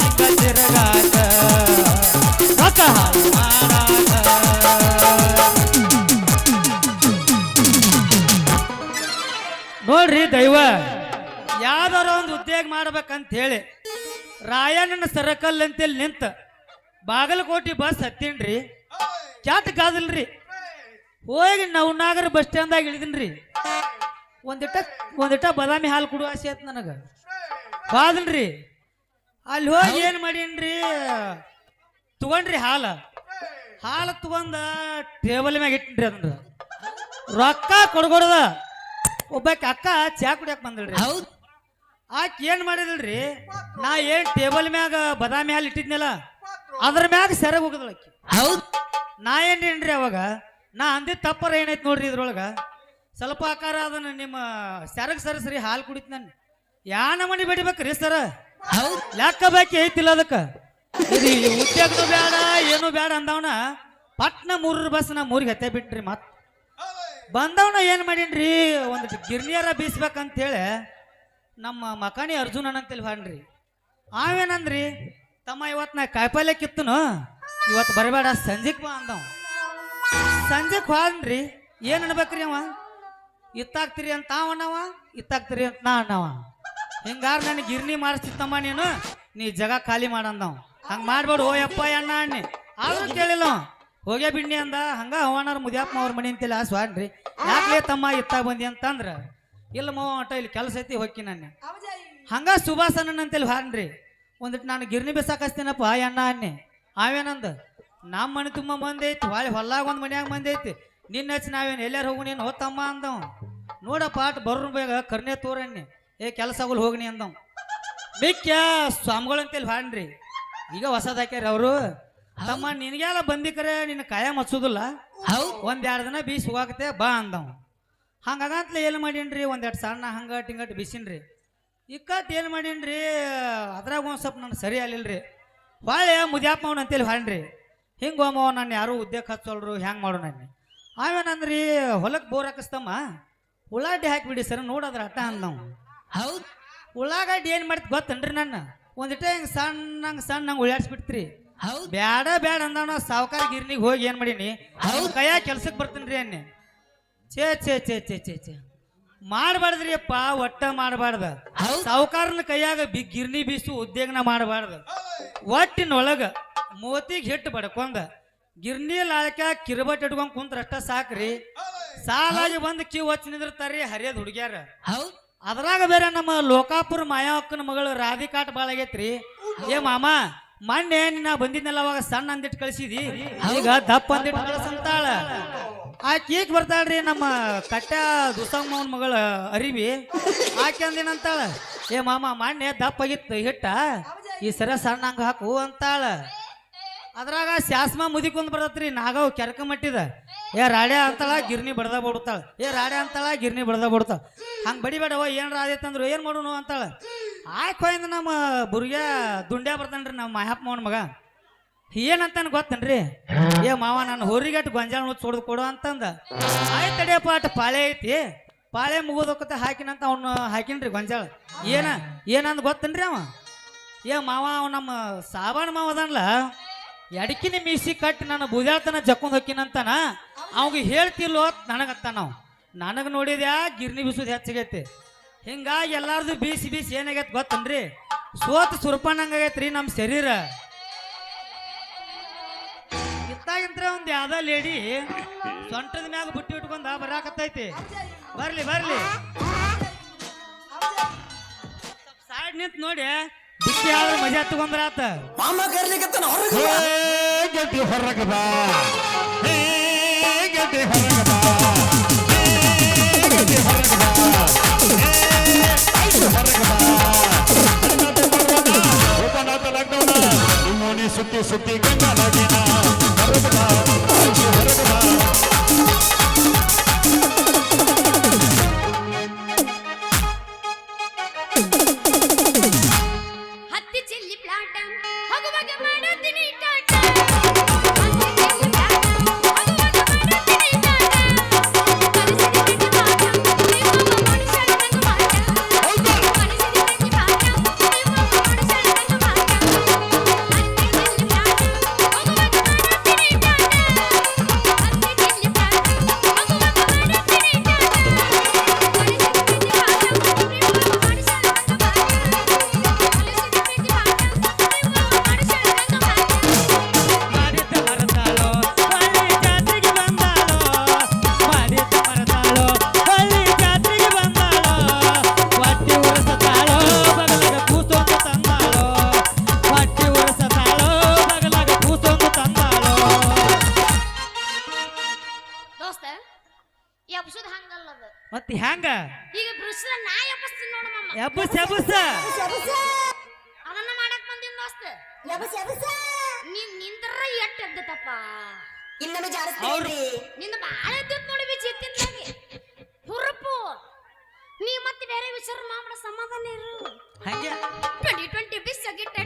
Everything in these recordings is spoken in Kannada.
ಹಿಂಗ ತಿರಗಾಟ ರೊಕ್ಕ ಹಾಳು ಮಾಡಾಕ. ನೋಡ್ರಿ ದೈವ ಯಾವ್ದಾರ ಒಂದು ಉದ್ಯೋಗ ಮಾಡ್ಬೇಕಂತ ಹೇಳಿ ರಾಯಣ್ಣನ ಸರ್ಕಲ್ ಅಂತೇಳಿ ನಿಂತ ಬಾಗಲಕೋಟೆ ಬಸ್ ಹತ್ತೀನ್ರಿ. ಕ್ಯಾಟ್ ಕಾದಲ್ರಿ ಹೋಗಿ ನವನಾಗರ ಬಸ್ ಸ್ಟ್ಯಾಂಡ್ದಾಗ ಇಳಿದಿನ್ರಿ. ಒಂದಿಟ ಬಾದಾಮಿ ಹಾಲು ಕೊಡುವ ಆಸೆ ಆಯ್ತು ನನಗೆ. ಕಾದಲ್ರಿ ಅಲ್ಲಿ ಹೋಗಿ ಏನು ಮಾಡೀನ್ರಿ, ತಗೊಂಡ್ರಿ ಹಾಲು ತಗೊಂಡ ಟೇಬಲ್ ಮ್ಯಾಗ ಇಟ್ಟಿನ್ರಿ. ಅದನ್ನ ರೊಕ್ಕ ಕೊಡ್ಕೊಡ್ದ ಒಬ್ಬಾಕಿ ಅಕ್ಕ ಚಾ ಕುಡಿಯಕ್ ಬಂದಳ್ರಿ. ಆಕೆ ಏನ್ ಮಾಡಿದಳ್ರಿ, ನಾ ಏನ್ ಟೇಬಲ್ ಮ್ಯಾಗ ಬಾದಾಮಿ ಹಾಲು ಇಟ್ಟಿದ್ನಲ್ಲ ಅದ್ರ ಮ್ಯಾಗ ಸೆರಗ್ ಹೋಗದಳಕಿ. ನಾ ಏನ್ರಿ ಅವಾಗ ನಾ ಅಂದಿದ್ ತಪ್ಪರ ಏನೈತಿ ನೋಡ್ರಿ ಇದ್ರೊಳಗ ಸ್ವಲ್ಪ ಆಕಾರ ಅದನ್ನ ನಿಮ್ಮ ಸೆರಗ್ ಸರಿ ಹಾಲು ಕುಡಿತ್ ನಾನು ಯಾನ ಮನಿ ಬಡಿಬೇಕ್ರಿ ಸರ. ಲೆಕ್ಕ ಬಾಕಿ ಐತಿಲ್ಲ ಅದಕ್ಕ. ಇದು ಉದ್ಯೋಗನು ಬೇಡ ಏನು ಬೇಡ ಅಂದವನ ಪಟ್ನ 3 ಬಸ್ ನಾ 3ಗೆ ಹತ್ತೆ ಬಿಟ್ರಿ. ಮತ್ ಬಂದವನ ಏನ್ ಮಾಡೀನ್ರಿ, ಒಂದು ಗಿರ್ನಿಯರ ಬೀಸ್ಬೇಕಂತ ಹೇಳಿ ನಮ್ಮ ಮಕಾನಿ ಅರ್ಜುನನ್ ಅಂತೇಳಿ ಹಾನ್ರಿ. ಅವೇನಂದ್ರಿ, ತಮ್ಮ ಇವತ್ತು ನಾ ಕಾಯಿಪಲ್ಯ ಕಿತ್ತನು, ಇವತ್ತು ಬರಬೇಡ ಸಂಜೆಗೆ ಬಾ ಅಂದವ. ಸಂಜೆಗೆ ಹಾನ್ರಿ ಏನ್ ಅನ್ಬೇಕ್ರಿ ಅವ, ಇತ್ತಾಗ್ತಿರಿ ಅಂತ ಅವನವ, ಇತ್ತಾಗ್ತಿರಿ ಅಂತ ನಾ ಅಣ್ಣವ. ಹಿಂಗಾರ ನನಗೆ ಗಿರ್ನಿ ಮಾಡಿಸ್ತಿತ್ತಮ್ಮ ನೀ ಜಾಗ ಖಾಲಿ ಮಾಡಂದವ್. ಹಂಗೆ ಮಾಡ್ಬೇಡು ಓ ಯಪ್ಪ ಅಣ್ಣ ಅನ್ನಿ. ಆದ್ರೂ ಕೇಳಿಲ್ಲ ಹೋಗೇ ಬಿಡ್ನಿ ಅಂದ. ಹಂಗ ಅವನಾರ ಮುದಿಯಪ್ಪ ಅವ್ರ ಮನೆ ಅಂತಿಲ್ಲ ಸ್ವಾಡ್ರಿ. ಯಾಕಲೇ ತಮ್ಮ ಇತ್ತಾಗ ಬಂದಿ ಅಂತಂದ್ರ ಇಲ್ಲ ಮವ ಅಟ ಇಲ್ಲಿ ಕೆಲಸ ಐತಿ ಹೋಗಿ ನಾನು ಹಂಗ ಸುಭಾಸನ ಅಂತೇಳಿ ಹಾನ್ರಿ. ಒಂದಿಟ್ಟು ನಾನು ಗಿರ್ನಿ ಬಿಸಾಕಸ್ತೀನಪ್ಪ ಅಣ್ಣ ಅನ್ನಿ. ಅವೇನಂದ, ನಮ್ಮ ಮನೆ ತುಂಬ ಮಂದಿ ಐತಿ, ಹೊಲ್ಲಾಗ ಒಂದು ಮನ್ಯಾಗ ಮಂದಿ ಐತಿ, ನಿನ್ನ ಹಚ್ಚಿ ನಾವೇನು ಎಲ್ಲಾರು ಹೋಗಿ ನೀನು ಹೋತಮ್ಮ ಅಂದವ್. ನೋಡಪ್ಪ ಅಟ್ ಬರ್ರು ಬೇಗ ಕರ್ನೆ ತೋರಣ್ಣಿ, ಏ ಕೆಲಸ ಆಗೋಲ್ ಹೋಗ್ನಿ ಅಂದವ್. ಮಿಕ್ಕ ಸ್ವಾಮಿಗಳು ಅಂತೇಳಿ ಹಾನ್ರಿ. ಈಗ ಹೊಸದ್ ಹಾಕ್ಯಾರ ಅವರು, ತಮ್ಮ ನಿನಗೆಲ್ಲ ಬಂದಿಕರೆ ನಿನ್ನ ಕಾಯ ಮಚ್ಚೋದಿಲ್ಲ, 1-2 ದಿನ ಬೀಸಿ ಹೋಗತ್ತೆ ಬಾ ಅಂದವ್. ಹಂಗಾಗಂತಲೇ ಏನು ಮಾಡೀನ್ರಿ, 1-2 ಸಣ್ಣ ಹಂಗಟ್ ಹಿಂಗಟ್ ಬೀಸಿನ್ರಿ. ಇಕ್ಕಟ್ ಏನು ಮಾಡೀನ್ರಿ, ಅದ್ರಾಗ ಒಂದು ಸ್ವಲ್ಪ ನನಗೆ ಸರಿ ಆಗ್ಲಿಲ್ರಿ. ಹೊಳೆ ಮುದ್ಯಾಪ್ಪ ಅವನು ಅಂತೇಳಿ ಹಾನ್ರಿ. ಹಿಂಗೆ ಹೋಮವ ನಾನು ಯಾರು ಉದ್ಯೋಗ ಹಚ್ಚೋಳ್ರು, ಹೆಂಗೆ ಮಾಡು ನಾನು. ಅವೇನಂದ್ರಿ, ಹೊಲಕ್ಕೆ ಬೋರ್ ಹಾಕಿಸ್ತಮ್ಮ ಉಳ್ಳಾಗಡ್ಡಿ ಹಾಕಿಬಿಡಿ ಸರ್ ನೋಡೋದ್ರ ಅಟ್ಟ ಅಂದವ್. ಹೌದು, ಉಳ್ಳಾಗಡ್ಡಿ ಏನು ಮಾಡ್ತಿ ಗೊತ್ತನ್ರಿ, ನಾನು ಒಂದಿಟ ಹಿಂಗೆ ಸಣ್ಣ ಉಳ್ಳಾಡ್ಸ್ಬಿಡ್ತ್ರಿ. ಹೌದು, ಬ್ಯಾಡ ಅಂದವ್. ನಾ ಸಾವುಕಾರ ಗಿರ್ನಿಗೆ ಹೋಗಿ ಏನು ಮಾಡೀನಿ, ಕೈಯಾಗ ಕೆಲ್ಸಕ್ಕೆ ಬರ್ತೀನಿ ರೀ ಅನ್ನಿ. ಛೇ ಮಾಡಬಾರ್ದ್ರಿ ಅಪ್ಪ, ಒಟ್ಟ ಮಾಡಬಾರ್ದ. ಸಾವುಕಾರನ ಕೈಯಾಗ ಗಿರ್ನಿ ಬೀಸು ಉದ್ಯೋಗನ ಮಾಡಬಾರ್ದು. ಒಟ್ಟಿನೊಳಗ ಮೋತಿಗೆ ಹಿಟ್ಟು ಬಡ್ಕೊಂಡ ಗಿರ್ನಿ ಲಾಳಕ ಕಿರ್ಬಟ್ ಇಟ್ಕೊಂಡ್ ಕುಂತ್ರ ಅಷ್ಟ ಸಾಕ್ರಿ. ಸಾಲಾಗಿ ಬಂದು ಕ್ಯೂ ಹಚ್ಚಿ ನಿಂದಿರ್ತಾರ್ರಿ ಹರಿಯದ್ ಹುಡುಗ್ಯಾರ. ಅದ್ರಾಗ ಬೇರೆ ನಮ್ಮ ಲೋಕಾಪುರ ಮಾಯಾವಕ್ಕನ ಮಗಳು ರಾಧಿಕಾಟ್ ಬಾಳ ಆಗೈತ್ರಿ. ಏ ಮಾಮ ಮೊನ್ನೆ ನಾ ಬಂದಿದ್ನಲ್ಲ ಅವಾಗ ಸಣ್ಣ ಅಂದಿಟ್ಟು ಕಳಿಸಿದಿ, ಈಗ ದಪ್ಪ ಅಂದಿಟ್ಟು ಕಳಿಸಂತಾಳ. ಆಕೆ ಈಗ ಬರ್ತಾಳ್ರಿ ನಮ್ಮ ಕಟ್ಟ ದುಸಮ್ಮನ ಮಗಳ ಅರಿವಿ. ಆಕೆ ಅಂದಿನಂತಾಳ, ಏ ಮಾಮ ಮೊನ್ನೆ ದಪ್ಪ ಆಗಿತ್ತು ಹಿಟ್ಟ, ಈ ಸರ ಸಣ್ಣ ಹಂಗ ಹಾಕು ಅಂತಾಳ. ಅದ್ರಾಗ ಶಾಸ್ಮ ಮುದಿಕೊಂಡ್ ಬರ್ತತ್ರಿ, ನಾಗವ್ ಕೆರಕ ಮಟ್ಟಿದ. ಏ ರಾಡ್ಯ ಅಂತಾಳ ಗಿರ್ನಿ ಬಡ್ದ ಬಿಡ್ತಾಳ, ಏ ರಾಡ್ಯ ಅಂತಾಳ ಗಿರ್ನಿ ಬಡ್ದ ಬಿಡ್ತಾಳ. ಹಂಗೆ ಬಡಿಬೇಡವ ಏನಾರ ಆದೈತಂದ್ರು ಏನು ಮಾಡೋನು ಅಂತಾಳ. ಆಯ್ಕೋಯಿಂದ ನಮ್ಮ ಬುರ್ಗ್ಯ ದುಂಡ್ಯಾ ಬರ್ತಾನ್ರಿ ನಮ್ಮ ಮಾಯಪ್ಪ ಮಾವನ ಮಗ. ಏನಂತಾನ ಗೊತ್ತನ್ರಿ, ಏ ಮಾವ ನಾನು ಹೊರಿಗಟ್ಟು ಗೊಂಜಾಳ ಮುಚ್ಚಿ ಹೊಡೆದು ಕೊಡು ಅಂತಂದ. ಆಯ್ತು ತಡಿಯಪ್ಪ ಅಟ್ ಪಾಳೆ ಐತಿ, ಪಾಳೆ ಮುಗಿದೋಕತ್ತ ಹಾಕಿನಂತ ಅವ್ನು ಹಾಕಿನ್ರಿ ಗೊಂಜಾಳ. ಏನಂದ್ ಗೊತ್ತನ್ರಿ ಅವ, ಏ ಮಾವ ಅವ್ ನಮ್ಮ ಸಾಬಾಣ ಮಾವ ಅದನ್ಲ ಎಡಕಿನ ಮೀಸಿ ಕಟ್ಟಿ ನಾನು ಬುದ್ಯಾಳ್ತನ ಜಕ್ಕೊಂಡ್ ಹೊಕ್ಕಿನಂತಾನ. ಅವಾಗ ಹೇಳ್ತಿಲ್ಲೋ ನನಗತ್ತ ನಾವು ನನಗೆ ನೋಡಿದ್ಯಾ ಗಿರ್ನಿ ಬೀಸೋದು ಹೆಚ್ಚಾಗೈತಿ. ಹಿಂಗಾಗಿ ಎಲ್ಲಾರ್ದು ಬೀಸಿ ಏನಾಗೈತಿ ಗೊತ್ತನ್ರಿ, ಸೋತ್ ಸುರ್ಪಣ್ಣಂಗಾಗೈತ್ರಿ ನಮ್ಮ ಶರೀರ. ಇತ್ತಾಗಿಂತ್ರ ಒಂದು ಯಾವ್ದ ಲೇಡಿ ಸೊಂಟದ ಮ್ಯಾಗ ಬುಟ್ಟಿ ಇಟ್ಕೊಂಡ ಬರಾಕತ್ತೈತಿ. ಬರ್ಲಿ ಸೈಡ್ ನಿಂತ ನೋಡಿ ಬಿಟ್ಟಿ ಯಾವ್ದು ಮಜಾ ತಗೊಂಡ್ರಾತ. ಮಾಮ ಕರ್ಲಿಕತ್ತನ ಹೊರಗೆ ಹೊರಗೆ ಬಾ, ಸುತ್ತಿ ಸುತ್ತಿ ಗಂಗಾಲಾಗಿನ ಹೊರಗೆ ಬಾ, ಹೊರಗೆ ಬಾ. ಹ್ಯಾಂಗ ಈಗ ಬ್ರುಸ್ರ ನಾ ಎಬ್ಬಸ್ತೀನಿ ನೋಡು ಮಮ್ಮ ಎಬ್ಬಸ್ ಎಬ್ಬಸ್ ಅದನ್ನ ಮಾಡಕ್ ಬಂದಿನ ದೋಸ್ತ ನೀನ್ ನಿಂದ್ರ ಎಟ್ಟ ಎದ್ದತಪ್ಪ ಇನ್ನೊಮ್ಮೆ ಜಾರಿಸ್ತೀರಿ ನಿಂದ ಬಾಳ ಎದ್ದತ್ ನೋಡಿ ಬಿಚ್ಚಿ ಎತ್ತಿಂದಾಗೆ ಹುರುಪು ನೀ ಮತ್ತೆ ಬೇರೆ ವಿಚಾರ ಮಾಡ ಸಮಾಧಾನ ಇರು ಹಂಗೆ 2020 ಬಿಸ್ಸಗಿಟ್ಟ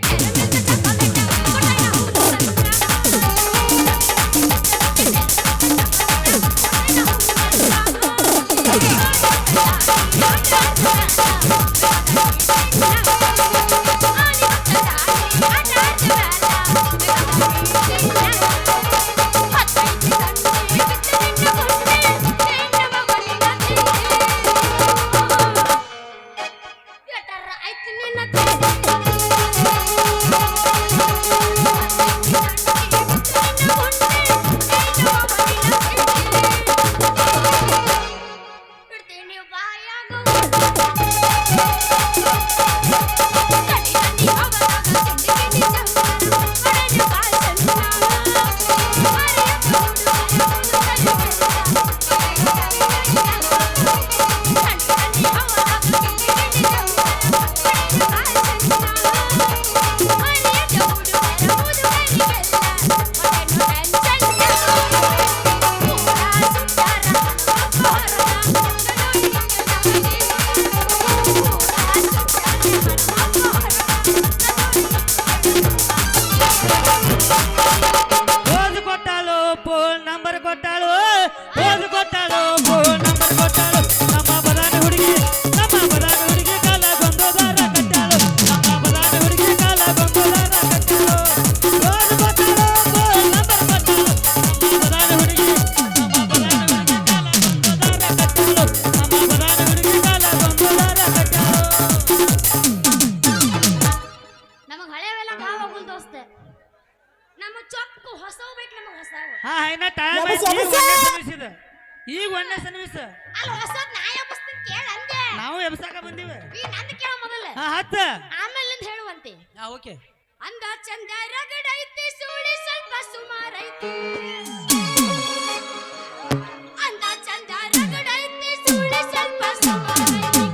ಈಗ ಒಳ್ಳೆ ಸನ್ನಿವೇಶ ಅಲ್ಲ ಹೊಸದ್ ನಾ ಎಬ್ಬಿಸ್ತೀನಿ ಕೇಳ ಅಂದೆ ನಾವು ಎಬ್ಸಾಕ ಬಂದೀವಿ ಈ ನಂದು ಕೇಳ ಮೊದಲ ಹತ್ತ ಆಮೇಲೆ ಹೇಳುವಂತೆ ಓಕೆ ಅಂದ ಚಂದ ರಗಡೈತಿ ಸುಳಿ ಸ್ವಲ್ಪ ಸುಮಾರೈತಿ ಅಂದ ಚಂದ ರಗಡೈತಿ ಸುಳಿ ಸ್ವಲ್ಪ ಸುಮಾರೈತಿ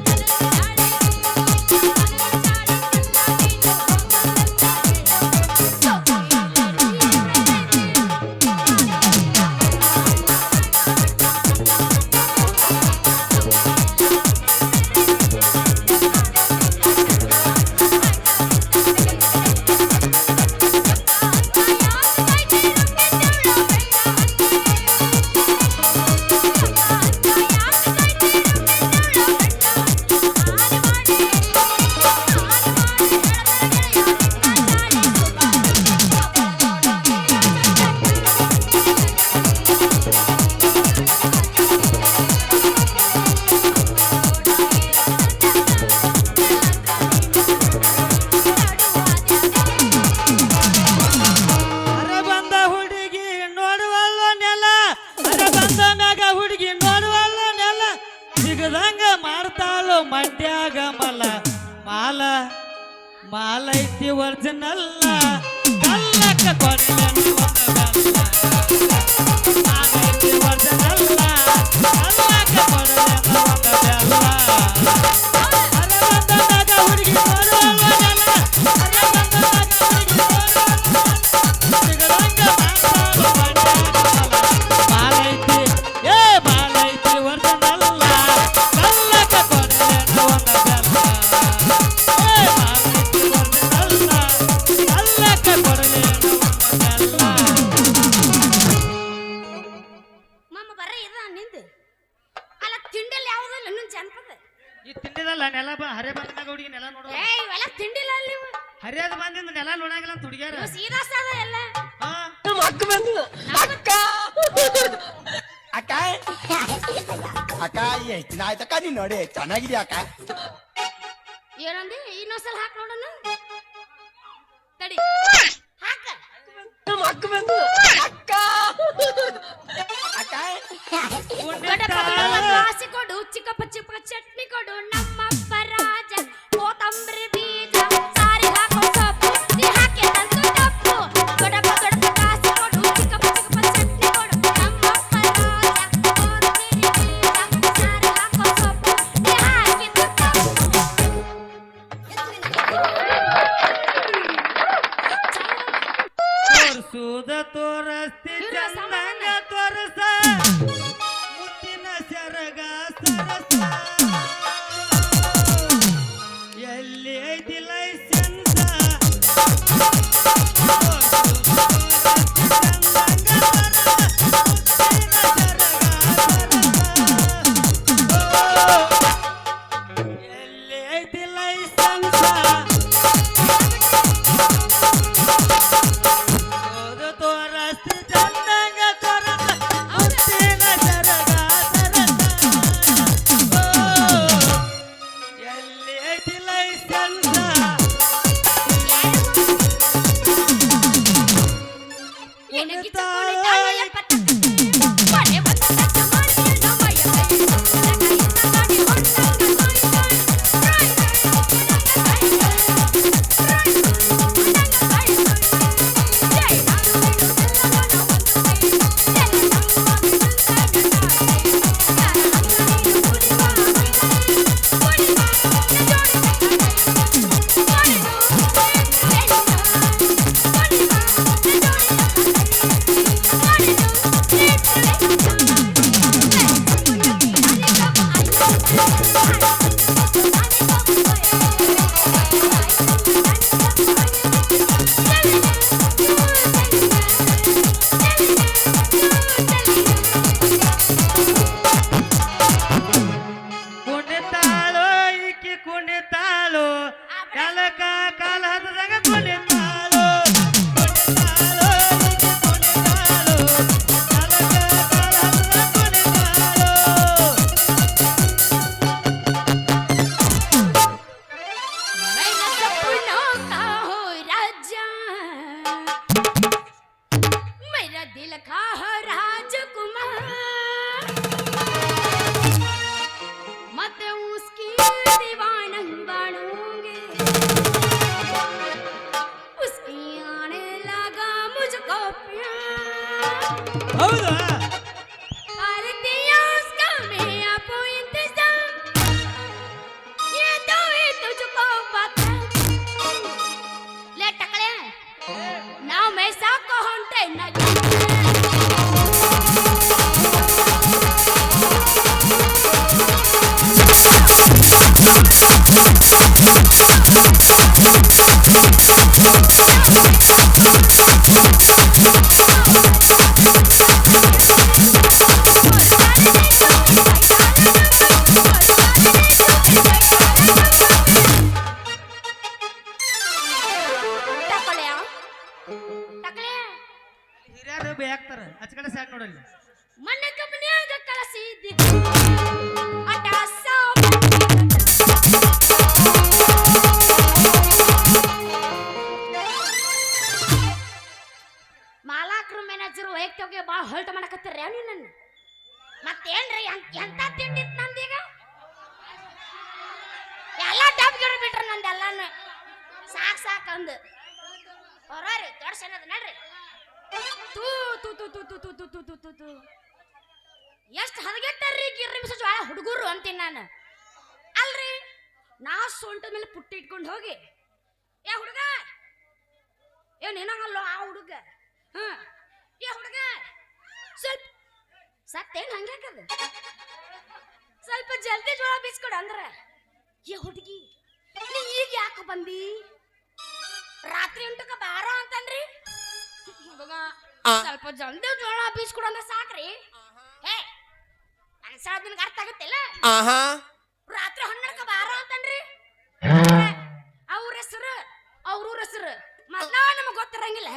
ಮಂಡ್ಯಾಗ ಮಾಲ ಮಾಲೈತಿ ಒರ್ಜಿನಲ್ಲ ಕಲ್ಲಕ್ಕ ಕೊಡಲೈತಿ ಮಾಲೈತಿ ಒರ್ಜಿನಲ್ಲ ಕಲ್ಲಕ್ಕ ಕೊಡಲೈತಿ ಅರವಂದನಾಗ ಹುಡುಗಿ ನೋಡುವಲ್ಲ ಅರವಂದನಾಗ ಹುಡುಗಿ ಮಾಲೈತಿ ಮಾಲೈತಿ ಒರ್ಜಿನಲ್ಲ ಕಲ್ಲಕ್ಕ ಈ ತಿಂಡಿದಲ್ಲ ನೆಲ ಹರೇ ಬಂದಾಗ ಹುಡುಗಿ ನೆಲ ನೋಡ ತಿಂಡಿಲ್ಲ ಹರಿಯಾದ ಬಂದಿಂದ ನೆಲ ನೋಡಂಗಿಲ್ಲ ಅಂತ ಹುಡುಗಿಯಾರ ಸೀದಾ ಸಾದ ಎಲ್ಲ ಅಕ್ಕ ಬಂದು ಅಕ್ಕ ಅಕ್ಕ ಅಕ್ಕ ಎಷ್ಟು ದಿನ ಆಯ್ತಕ್ಕ ನೀನ್ ನೋಡಿ ಚೆನ್ನಾಗಿದ್ಯಾ ಅಕ್ಕ ಏನಂದಿ ಇನ್ನೊಂದ್ಸಲ ಹಾಕ್ ನೋಡೋಣ ತಡಿ ಹಾಕ ಅಕ್ಕ ಬಂದು ಅಕ್ಕ ಅಕ್ಕ ಕಾಸಿ ಕೊಡು ಚಿಕ್ಕಪ್ಪ ಚಿಕ್ಕ ಚಟ್ನಿ ಕೊಡು ನಮ್ಮಪ್ಪ ರಾಜ ಕೋತಂಬರಿ ಬೀಜ ಸಾರಿ ಹಾಕೋ ಸೊಪ್ಪು ನೀ ಹಾಕಿ ತಂದು ತಪ್ಪು ದೊಡ್ಡಪ್ಪ ದೊಡ್ಡಪ್ಪ ಕಾಸಿ ಕೊಡು ಚಿಕ್ಕಪ್ಪ ಚಟ್ನಿ ಕೊಡು ನಮ್ಮಪ್ಪ ರಾಜ ಕೋತಂಬರಿ ಬೀಜ ಸಾರಿ ಹಾಕೋ ಸೊಪ್ಪು ತೋರ್ಸುದ ತೋರಸ್ತಿ ಇವ್ರು ಚಂದಂಗ ಸಮಾಧಾನ. ತೋರಸ ಮುತ್ತಿನ ಸೆರಗ ಸರಸ ಎಲ್ಲಿ ಐತಿ ಲೈಸೆನ್ಸ ಎಲ್ಲಿ ಐತಿ ಲೈಸೆನ್ಸ ತೋರಸ್ತಿ ಚಂದಂಗ ತೋರಸ ಮುತ್ತಿನ ಸೆರಗ ಸರಸ ಎಲ್ಲಿ ಐತಿ ಲೈಸೆನ್ಸ ಕುಣಿತಾಳು ಈಕಿ ಕುಣಿತಾಳು ಕಾಲಕ ಕಾಲ ಹತ್ತದಂಗ ಕುಣಿತಾಳು ಕುಣಿತಾಳು ಈಕಿ ಕುಣಿತಾಳು ಕಾಲಕ ಕಾಲ ಹತ್ತದಂಗ ಕುಣಿತಾಳು मेरा दिल खा राजकुमार मत उसकी दीवानगी बनूंगी उसकी आने लगा मुझको प्यार ಹೌದಾ कर दिया उसका मैं आपको इंतजार ये तो ही तुझको पता ले टकले now मैं सा कहते नहीं ಟಕಲೆ ಟಕಲೆ ಹಿರಿಯರು ಬೇಯಾಕ್ತಾರ ಆಚ ಕಡೆ ಸ್ಯಾಟ್ ನೋಡಲ್ಲಿ ಮಣ್ಣ ಕಂಪನಿಯಾಗ ಕಳಿಸಿದ್ದಿ ಅಟ ಮಾಲಾಕ್ರು ಮ್ಯಾನೇಜರ್ ವೈಯಕ್ತಿಗೆ ಭಾಳ ಹೊಲ್ಟ ಮಾಡಕತ್ತೀರ ನೀವು ನನ್ನ ಮತ್ತೇನ್ರಿ ಎಂತ ತಿಂಡಿತ್ ನಂದೀಗ ಎಲ್ಲ ಡಬ್ ಗಿಡ ಬಿಟ್ರ ನಂದೆಲ್ಲಾನು ಸಾಕ್ ಅಂದು ಹೊರರಿ ದೊಡ್ಸನದ ನಡ್ರಿ ತೂ ತೂ ತೂ ತೂ ತೂ ತೂ ತೂ ತೂ ತೂ ತೂ ಎಷ್ಟು ಹದಗೆಟ್ಟಾರ್ರಿ ಗಿರ್ರಿ ಜೋಳ ಹುಡುಗರು ಅಂತೀನಿ ನಾನು ಅಲ್ರಿ ನಾ ಸೊಂಟದ ಮೇಲೆ ಪುಟ್ಟಿ ಇಟ್ಕೊಂಡು ಹೋಗಿ ಏ ಹುಡುಗ ಏನೇನಲ್ಲ ಆ ಹುಡುಗ ಏ ಹುಡುಗ ಸ್ವಲ್ಪ ಸತ್ತೇನು ಹಂಗ್ಯಾಕದ ಸ್ವಲ್ಪ ಜಲ್ದಿ ಜೋಳ ಬೀಸ್ಕೊಡು ಅಂದ್ರ ಏ ಹುಡುಗಿ ನೀ ಈಗ ಯಾಕೆ ಬಂದಿ ರಾತ್ರಿ 8ಕ್ಕೆ ಬಾರೋ ಅಂತನ್ರಿ ಹುಡುಗ ಸ್ವಲ್ಪ ಜಲ್ದಿ ಜೋಳ ಬೀಸ್ಕೊಡು ಅಂದ್ರೆ ಸಾಕ್ರಿ ಹೇ ನನ್ನ ಸಾಲ ನಿನಗೆ ಅರ್ಥ ಆಗುತ್ತಿಲ್ಲ ರಾತ್ರಿ 12ಕ್ಕೆ ಬಾರೋ ಅಂತನ್ರಿ ಅವ್ರ ಹೆಸರು ಮೊದ್ಲ ನಮಗ್ ಗೊತ್ತಿರಂಗಿಲ್ಲ